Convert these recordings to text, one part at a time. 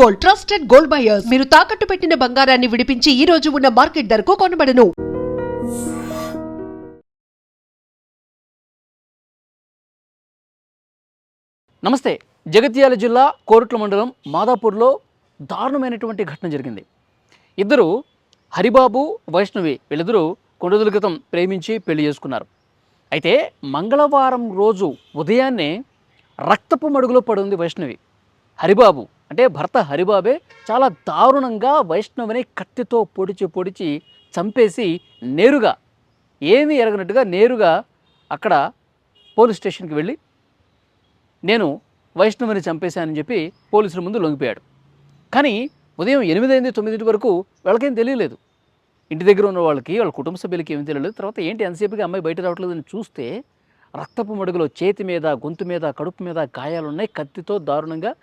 Gold, trusted gold buyers. మీరు తాకట్టు పెట్టిన బంగారాన్ని విడిపించి ఈ రోజు ఉన్న మార్కెట్ ధరకు కొనబడను. నమస్తే. జగిత్యాల జిల్లా కోరుట్ల మండలం మాదాపూర్లో దారుణమైనటువంటి ఘటన జరిగింది. ఇద్దరు హరిబాబు, వైష్ణవి వీళ్ళిద్దరూ కొన్ని రోజుల క్రితం ప్రేమించి పెళ్లి చేసుకున్నారు. అయితే మంగళవారం రోజు ఉదయాన్నే రక్తపు మడుగులో పడింది వైష్ణవి. హరిబాబు అంటే భర్త హరిబాబే చాలా దారుణంగా వైష్ణవిని కత్తితో పొడిచి చంపేసి నేరుగా ఏమీ ఎరగనట్టుగా నేరుగా అక్కడ పోలీస్ స్టేషన్కి వెళ్ళి నేను వైష్ణవిని చంపేశానని చెప్పి పోలీసుల ముందు లొంగిపోయాడు. కానీ ఉదయం 8 9 వరకు వాళ్ళకేం తెలియలేదు. ఇంటి దగ్గర ఉన్న వాళ్ళకి, వాళ్ళ కుటుంబ సభ్యులకి ఏమీ తెలియలేదు. తర్వాత ఏంటి ఎంతసేపుగా అమ్మాయి బయట రావట్లేదని చూస్తే రక్తపు మడుగులో చేతి మీద, గొంతు మీద, కడుపు మీద గాయాలున్నాయి. కత్తితో దారుణంగా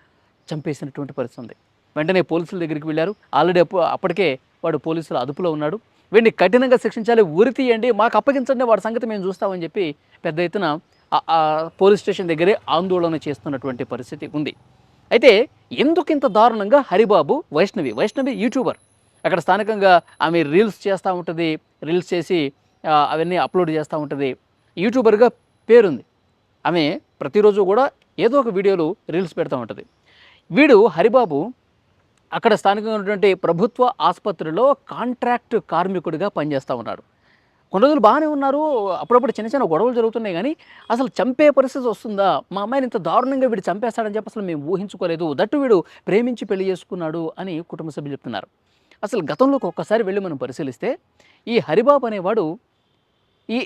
చంపేసినటువంటి పరిస్థితి ఉంది. వెంటనే పోలీసుల దగ్గరికి వెళ్ళారు. ఆల్రెడీ అప్పటికే వాడు పోలీసుల అదుపులో ఉన్నాడు. వీడిని కఠినంగా శిక్షించాలి, ఉరి తీయండి, మాకు అప్పగించండి, వాడి సంగతి మేము చూస్తామని చెప్పి పెద్ద ఎత్తున పోలీస్ స్టేషన్ దగ్గరే ఆందోళన చేస్తున్నటువంటి పరిస్థితి ఉంది. అయితే ఎందుకు ఇంత దారుణంగా హరిబాబు, వైష్ణవి యూట్యూబర్, అక్కడ స్థానికంగా ఆమె రీల్స్ చేస్తూ ఉంటుంది. రీల్స్ చేసి అవన్నీ అప్లోడ్ చేస్తూ ఉంటుంది. యూట్యూబర్గా పేరుంది. ఆమె ప్రతిరోజు కూడా ఏదో ఒక వీడియోలు రీల్స్ పెడతా ఉంటుంది. వీడు హరిబాబు అక్కడ స్థానికంగా ఉన్నటువంటి ప్రభుత్వ ఆసుపత్రిలో కాంట్రాక్ట్ కార్మికుడిగా పనిచేస్తూ ఉన్నాడు. కొన్ని రోజులు బాగానే ఉన్నారు. అప్పుడప్పుడు చిన్న గొడవలు జరుగుతున్నాయి. కానీ అసలు చంపే పరిస్థితి వస్తుందా, మా అమ్మాయిని ఇంత దారుణంగా వీడు చంపేస్తాడని చెప్పి అసలు మేము ఊహించుకోలేదు, దట్టు వీడు ప్రేమించి పెళ్లి చేసుకున్నాడు అని కుటుంబ సభ్యులు చెప్తున్నారు. అసలు గతంలోకి ఒక్కసారి వెళ్ళి మనం పరిశీలిస్తే ఈ హరిబాబు అనేవాడు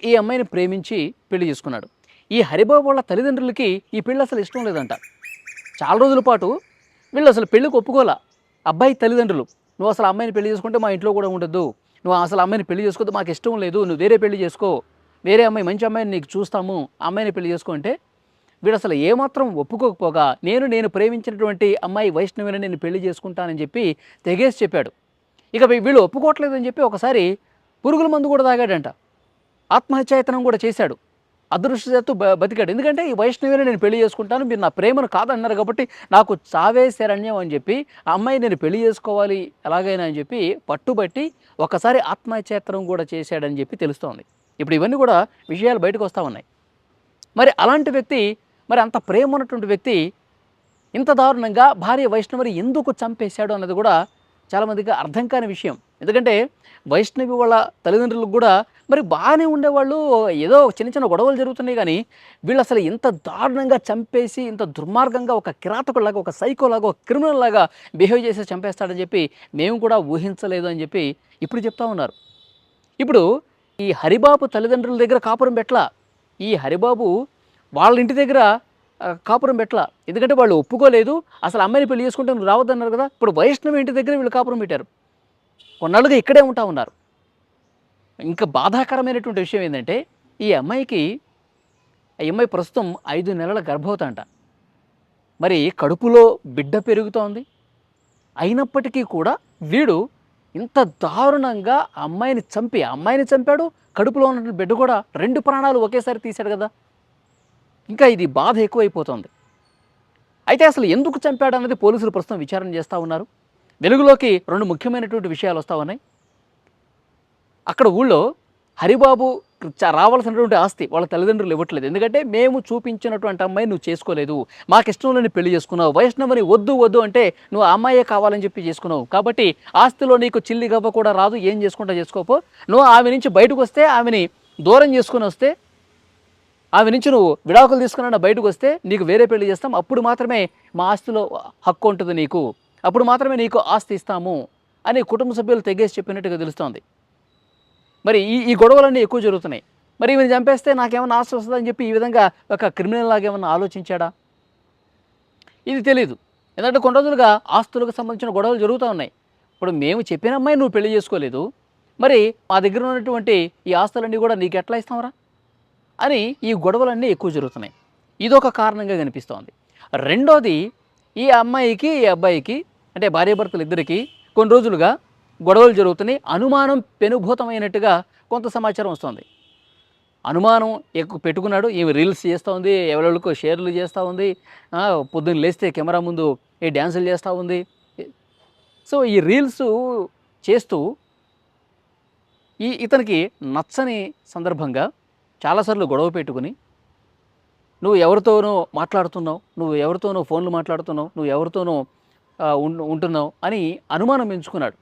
ఈ అమ్మాయిని ప్రేమించి పెళ్లి చేసుకున్నాడు. ఈ హరిబాబు వాళ్ళ తల్లిదండ్రులకి ఈ పెళ్ళి అసలు ఇష్టం లేదంట. చాలా రోజుల పాటు వీళ్ళు అసలు పెళ్ళికి ఒప్పుకోలే. అబ్బాయి తల్లిదండ్రులు, నువ్వు అసలు అమ్మాయిని పెళ్లి చేసుకుంటే మా ఇంట్లో కూడా ఉండద్దు, నువ్వు అసలు అమ్మాయిని పెళ్లి చేసుకోవద్దు, మాకు ఇష్టం లేదు, నువ్వు వేరే పెళ్లి చేసుకో, వేరే అమ్మాయి, మంచి అమ్మాయిని నీకు చూస్తాము, అమ్మాయిని పెళ్లి చేసుకో అంటే వీడు అసలు ఏమాత్రం ఒప్పుకోకపోగా నేను ప్రేమించినటువంటి అమ్మాయి వైష్ణవిని నేను పెళ్లి చేసుకుంటానని చెప్పి తెగేసి చెప్పాడు. ఇక వీళ్ళు ఒప్పుకోవట్లేదని చెప్పి ఒకసారి పురుగుల మందు కూడా తాగాడంట. ఆత్మహత్యాయతనం కూడా చేశాడు. అదృష్టశాత్తు బతికాడు. ఎందుకంటే ఈ వైష్ణవిని నేను పెళ్లి చేసుకుంటాను, మీరు నా ప్రేమను కాదన్నారు కాబట్టి నాకు చావే శరణ్యం అని చెప్పి ఆ అమ్మాయి నేను పెళ్లి చేసుకోవాలి ఎలాగైనా అని చెప్పి పట్టుబట్టి ఒకసారి ఆత్మహత్యాయతనం కూడా చేశాడని చెప్పి తెలుస్తోంది. ఇప్పుడు ఇవన్నీ కూడా విషయాలు బయటకు వస్తూ ఉన్నాయి. మరి అలాంటి వ్యక్తి, మరి అంత ప్రేమ ఉన్నటువంటి వ్యక్తి ఇంత దారుణంగా భార్య వైష్ణవిని ఎందుకు చంపేశాడు అన్నది కూడా చాలామందికి అర్థం కాని విషయం. ఎందుకంటే వైష్ణవి వాళ్ళ తల్లిదండ్రులకు కూడా మరి బాగానే ఉండేవాళ్ళు, ఏదో చిన్న గొడవలు జరుగుతున్నాయి. కానీ వీళ్ళు అసలు ఇంత దారుణంగా చంపేసి, ఇంత దుర్మార్గంగా ఒక కిరాతకులాగా, ఒక సైకోలాగా, ఒక క్రిమినల్ లాగా బిహేవ్ చేసి చంపేస్తాడని చెప్పి మేము కూడా ఊహించలేదు అని చెప్పి ఇప్పుడు చెప్తా ఉన్నారు. ఇప్పుడు ఈ హరిబాబు తల్లిదండ్రుల దగ్గర కాపురం పెట్టలా, ఈ హరిబాబు వాళ్ళ ఇంటి దగ్గర కాపురం పెట్టలా. ఎందుకంటే వాళ్ళు ఒప్పుకోలేదు. అసలు అమ్మాయిని పెళ్లి చేసుకుంటే నువ్వు రావద్దన్నారు కదా. ఇప్పుడు వైష్ణవి ఇంటి దగ్గర వీళ్ళు కాపురం పెట్టారు. కొన్నాళ్ళుగా ఇక్కడే ఉంటా ఉన్నారు. ఇంకా బాధాకరమైనటువంటి విషయం ఏంటంటే ఈ అమ్మాయి ప్రస్తుతం 5 నెలల గర్భవతి అంట. మరి కడుపులో బిడ్డ పెరుగుతోంది. అయినప్పటికీ కూడా వీడు ఇంత దారుణంగా అమ్మాయిని చంపాడు. కడుపులో ఉన్న బిడ్డ కూడా 2 ప్రాణాలు ఒకేసారి తీశాడు కదా. ఇంకా ఇది బాధ ఎక్కువైపోతుంది. అయితే అసలు ఎందుకు చంపాడు అన్నది పోలీసులు ప్రస్తుతం విచారణ చేస్తూ ఉన్నారు. వెలుగులోకి 2 ముఖ్యమైనటువంటి విషయాలు వస్తూ ఉన్నాయి. అక్కడ ఊళ్ళో హరిబాబు రావాల్సినటువంటి ఆస్తి వాళ్ళ తల్లిదండ్రులు ఇవ్వట్లేదు. ఎందుకంటే మేము చూపించినటువంటి అమ్మాయి నువ్వు చేసుకోలేదు, మాకు ఇష్టం లేని పెళ్లి చేసుకున్నావు, వైష్ణవిని వద్దు అంటే నువ్వు ఆ అమ్మాయే కావాలని చెప్పి చేసుకున్నావు, కాబట్టి ఆస్తిలో నీకు చిల్లి గవ్వ కూడా రాదు, ఏం చేసుకుంటా చేసుకోపో, నువ్వు ఆమె నుంచి బయటకు వస్తే, ఆమెని దూరం చేసుకుని వస్తే, ఆమె నుంచి నువ్వు విడాకులు తీసుకున్నా బయటకు వస్తే నీకు వేరే పెళ్లి చేస్తాం, అప్పుడు మాత్రమే మా ఆస్తిలో హక్కు ఉంటుంది నీకు, అప్పుడు మాత్రమే నీకు ఆస్తి ఇస్తాము అని కుటుంబ సభ్యులు తెగేసి చెప్పినట్టుగా తెలుస్తోంది. మరి ఈ గొడవలన్నీ ఎక్కువ జరుగుతున్నాయి. మరి ఈమెను చంపేస్తే నాకేమన్నా ఆస్తి వస్తుందని చెప్పి ఈ విధంగా ఒక క్రిమినల్ లాగా ఏమన్నా ఆలోచించాడా, ఇది తెలీదు. ఎందుకంటే కొన్ని రోజులుగా ఆస్తులకు సంబంధించిన గొడవలు జరుగుతూ ఉన్నాయి. ఇప్పుడు మేము చెప్పిన అమ్మాయి నువ్వు పెళ్లి చేసుకోలేదు, మరి మా దగ్గర ఉన్నటువంటి ఈ ఆస్తులన్నీ కూడా నీకు ఎట్లా ఇస్తాంరా అని ఈ గొడవలన్నీ ఎక్కువ జరుగుతున్నాయి. ఇదొక కారణంగా కనిపిస్తోంది. రెండోది, ఈ అమ్మాయికి ఈ అబ్బాయికి అంటే భార్యాభర్తలు ఇద్దరికి కొన్ని రోజులుగా గొడవలు జరుగుతున్నాయి. అనుమానం పెనుభూతమైనట్టుగా కొంత సమాచారం వస్తుంది. అనుమానం ఎక్కువ పెట్టుకున్నాడు. ఈమె రీల్స్ చేస్తూ ఉంది, ఎవరెవరికో షేర్లు చేస్తూ ఉంది, పొద్దున్న లేస్తే కెమెరా ముందు డ్యాన్సులు చేస్తూ ఉంది, సో ఈ రీల్స్ చేస్తూ ఇతనికి నచ్చని సందర్భంగా చాలాసార్లు గొడవ పెట్టుకుని నువ్వు ఎవరితోనో మాట్లాడుతున్నావు, నువ్వు ఎవరితోనో ఫోన్లు మాట్లాడుతున్నావు, నువ్వు ఎవరితోనో ఉంటున్నావు అని అనుమానం ఎంచుకున్నాడు.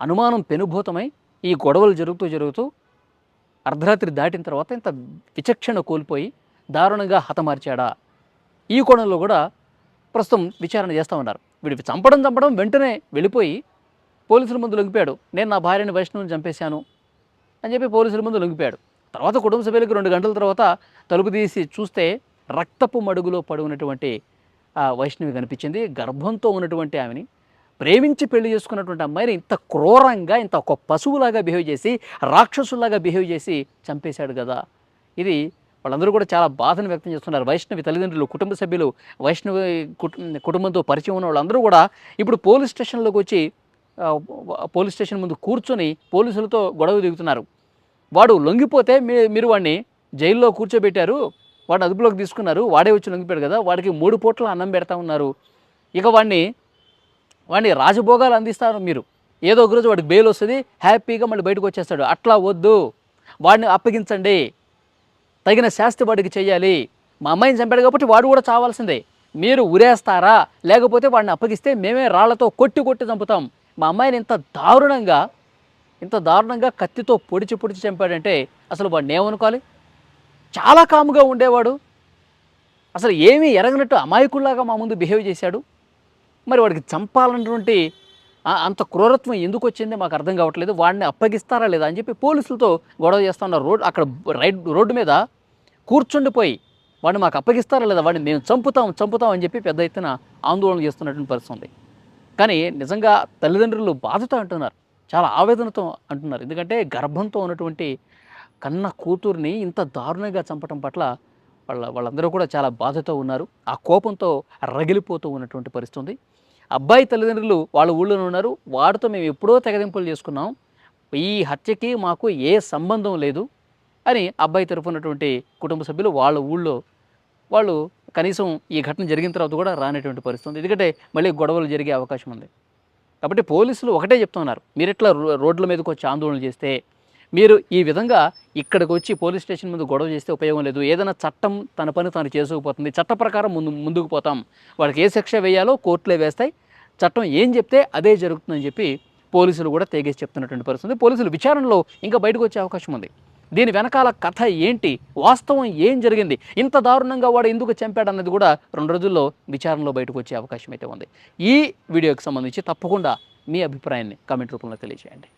అనుమానం పెనుభూతమై ఈ గొడవలు జరుగుతూ అర్ధరాత్రి దాటిన తర్వాత ఇంత విచక్షణ కోల్పోయి దారుణంగా హతమార్చాడా? ఈ కోణంలో కూడా ప్రస్తుతం విచారణ చేస్తూ ఉన్నారు. వీడికి చంపడం వెంటనే వెళ్ళిపోయి పోలీసుల ముందు లొంగిపోయాడు. నేను నా భార్యని వైష్ణవిని చంపేశాను అని చెప్పి పోలీసుల ముందు లొంగిపోయాడు. తర్వాత కుటుంబ సభ్యులకు 2 గంటల తర్వాత తలుపు తీసి చూస్తే రక్తపు మడుగులో పడి ఉన్నటువంటి వైష్ణవి కనిపించింది. గర్భంతో ఉన్నటువంటి ఆమెని, ప్రేమించి పెళ్లి చేసుకున్నటువంటి అమ్మాయిని ఇంత క్రూరంగా, ఇంత ఒక పశువులాగా బిహేవ్ చేసి, రాక్షసులాగా బిహేవ్ చేసి చంపేశాడు కదా. ఇది వాళ్ళందరూ కూడా చాలా బాధను వ్యక్తం చేస్తున్నారు. వైష్ణవి తల్లిదండ్రులు, కుటుంబ సభ్యులు, వైష్ణవి కుటుంబంతో పరిచయం ఉన్న వాళ్ళందరూ కూడా ఇప్పుడు పోలీస్ స్టేషన్లోకి వచ్చి పోలీస్ స్టేషన్ ముందు కూర్చొని పోలీసులతో గొడవ దిగుతున్నారు. వాడు లొంగిపోతే మీరు వాడిని జైల్లో కూర్చోబెట్టారు, వాడు అదుపులోకి తీసుకున్నారు, వాడే వచ్చి లొంగిపోయాడు కదా, వాడికి 3 పూట్ల అన్నం పెడతా ఉన్నారు, ఇక వాడిని రాజభోగాలు అందిస్తారు మీరు. ఏదో ఒక రోజు వాడికి బెయిల్ వస్తుంది, హ్యాపీగా మళ్ళీ బయటకు వచ్చేస్తాడు. అట్లా వద్దు, వాడిని అప్పగించండి, తగిన శాస్తి వాడికి చెయ్యాలి. మా అమ్మాయిని చంపాడు కాబట్టి వాడు కూడా చావాల్సిందే. మీరు ఉరేస్తారా, లేకపోతే వాడిని అప్పగిస్తే మేమే రాళ్లతో కొట్టి చంపుతాం. మా అమ్మాయిని ఇంత దారుణంగా కత్తితో పొడిచి చంపాడంటే అసలు వాడిని ఏమనుకోవాలి? చాలా కాముగా ఉండేవాడు, అసలు ఏమీ ఎరగనట్టు అమాయకుల్లాగా మా ముందు బిహేవ్ చేశాడు. మరి వాడికి చంపాలన్నటువంటి అంత క్రూరత్వం ఎందుకు వచ్చింది మాకు అర్థం కావట్లేదు. వాడిని అప్పగిస్తారా లేదా అని చెప్పి పోలీసులతో గొడవ చేస్తూ ఉన్నారు. అక్కడ రోడ్డు మీద కూర్చుండిపోయి వాడిని మాకు అప్పగిస్తారా లేదా, వాడిని మేము చంపుతాం అని చెప్పి పెద్ద ఎత్తున ఆందోళన చేస్తున్నటువంటి పరిస్థితి ఉంది. కానీ నిజంగా తల్లిదండ్రులు బాధతో అంటున్నారు, చాలా ఆవేదనతో అంటున్నారు. ఎందుకంటే గర్భంతో ఉన్నటువంటి కన్న కూతుర్ని ఇంత దారుణంగా చంపటం పట్ల వాళ్ళందరూ కూడా చాలా బాధతో ఉన్నారు. ఆ కోపంతో రగిలిపోతూ ఉన్నటువంటి పరిస్థితి ఉంది. అబ్బాయి తల్లిదండ్రులు వాళ్ళ ఊళ్ళోనే ఉన్నారు. వాడితో మేము ఎప్పుడో తెగదింపులు చేసుకున్నాం, ఈ హత్యకి మాకు ఏ సంబంధం లేదు అని అబ్బాయి తరఫు ఉన్నటువంటి కుటుంబ సభ్యులు వాళ్ళ ఊళ్ళో వాళ్ళు కనీసం ఈ ఘటన జరిగిన తర్వాత కూడా రానటువంటి పరిస్థితి ఉంది. ఎందుకంటే మళ్ళీ గొడవలు జరిగే అవకాశం ఉంది. కాబట్టి పోలీసులు ఒకటే చెప్తున్నారు, మీరు ఇట్లా రోడ్ల మీదకి వచ్చి ఆందోళన చేస్తే, మీరు ఈ విధంగా ఇక్కడికి వచ్చి పోలీస్ స్టేషన్ ముందు గొడవ చేస్తే ఉపయోగం లేదు. ఏదైనా చట్టం తన పని తాను చేసుకుపోతుంది, చట్ట ప్రకారం ముందుకు పోతాం, వాళ్ళకి ఏ శిక్ష వేయాలో కోర్టులే వేస్తాయి, చట్టం ఏం చెప్తే అదే జరుగుతుందని చెప్పి పోలీసులు కూడా తెగేసి చెప్తున్నటువంటి పరిస్థితి. పోలీసులు విచారణలో ఇంకా బయటకు వచ్చే అవకాశం ఉంది. దీని వెనకాల కథ ఏంటి, వాస్తవం ఏం జరిగింది, ఇంత దారుణంగా వాడు ఎందుకు చంపాడన్నది కూడా 2 రోజుల్లో విచారణలో బయటకు వచ్చే అవకాశం అయితే ఉంది. ఈ వీడియోకి సంబంధించి తప్పకుండా మీ అభిప్రాయాన్ని కామెంట్ రూపంలో తెలియజేయండి.